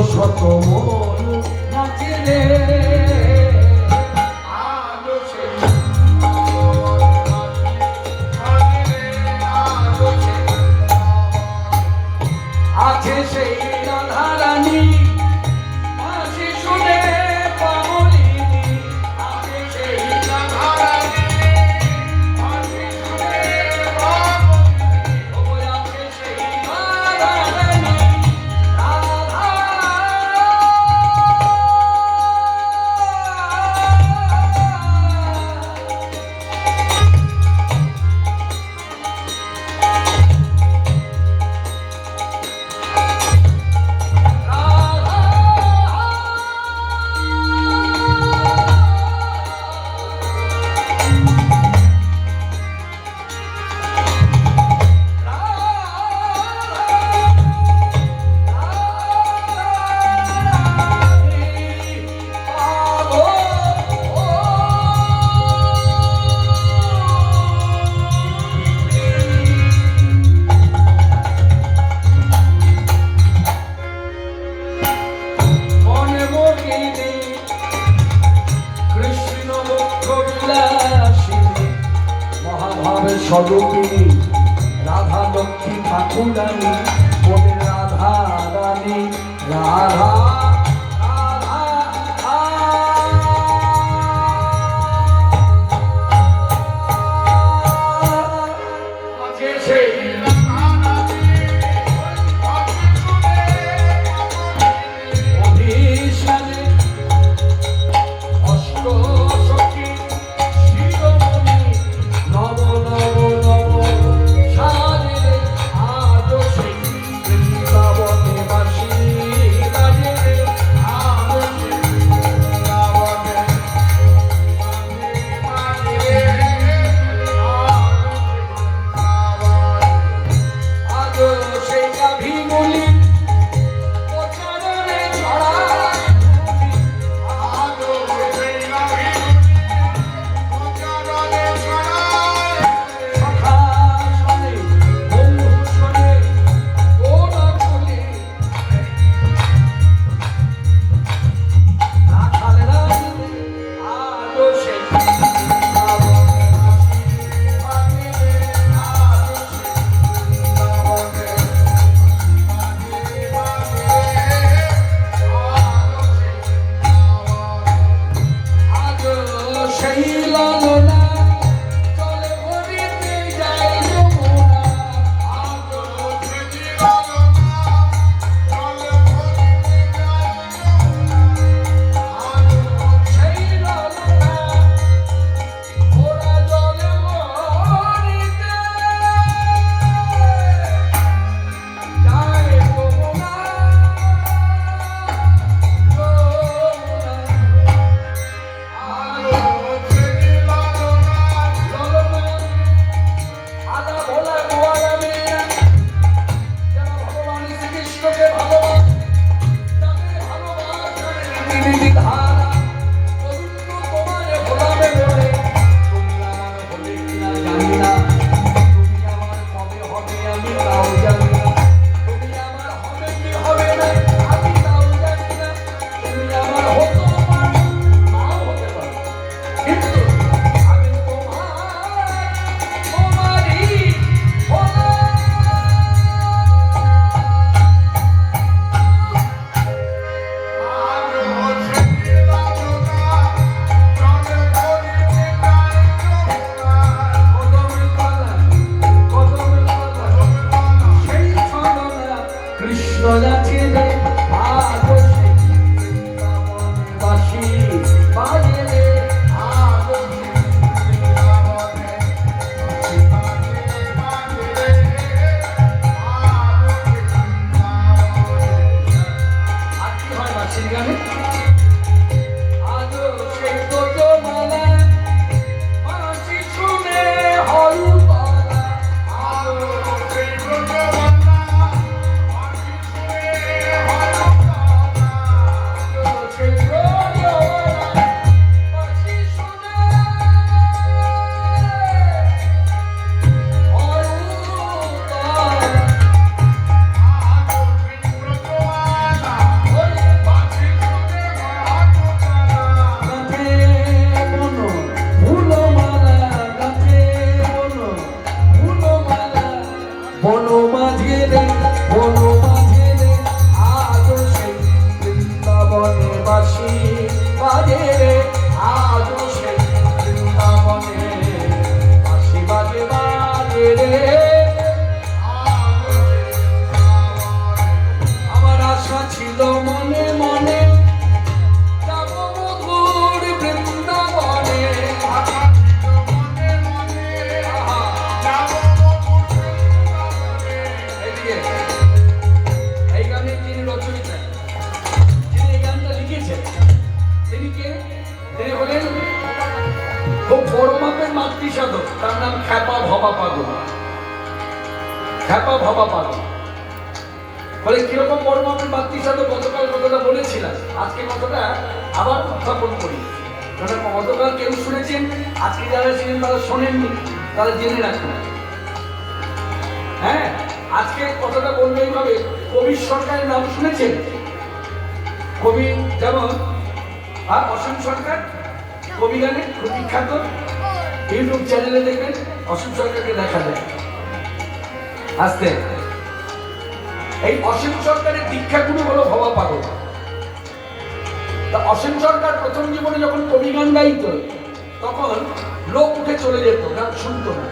শত মন নাচে রে আছে সেই রাধারানী আসি শুনে পাগলিনী আছে সেই রাধারানী আসি শুনে পাগলিনী আছে সেই রাধারানী স্বরূপিণী রাধা লক্ষ্মী ঠাকুরানী বলে রাধা রানী রাধা খুব বড় মাপের মাতৃ সাধক, তার নাম খ্যাপা ভবা পাগল। খ্যাপা ভবা পাগল বলে কিরকম বড় মাপের মাতৃ সাধক, গতকাল কথাটা বলেছিলাম, আজকে কথাটা আবার উত্থাপন করি। কারণ গতকাল কেউ শুনেছেন, আজকে যারা ছিলেন তারা শোনেননি, তারা জেনে রাখেন। হ্যাঁ, আজকে কথাটা বলবো এইভাবে, কবি সরকারের নাম শুনেছেন? কবি যেমন অসীম সরকার, কবি গানে খুব বিখ্যাত, ইউটিউব চ্যানেলে দেখবেন অসীম সরকারকে দেখা যায় আসতে। এই অসীম সরকারের দীক্ষাগুরু হলো ভবা পাগল। তা অসীম সরকার প্রথম জীবনে যখন কবি গান গাইত, তখন লোক উঠে চলে যেত, গান শুনতো না।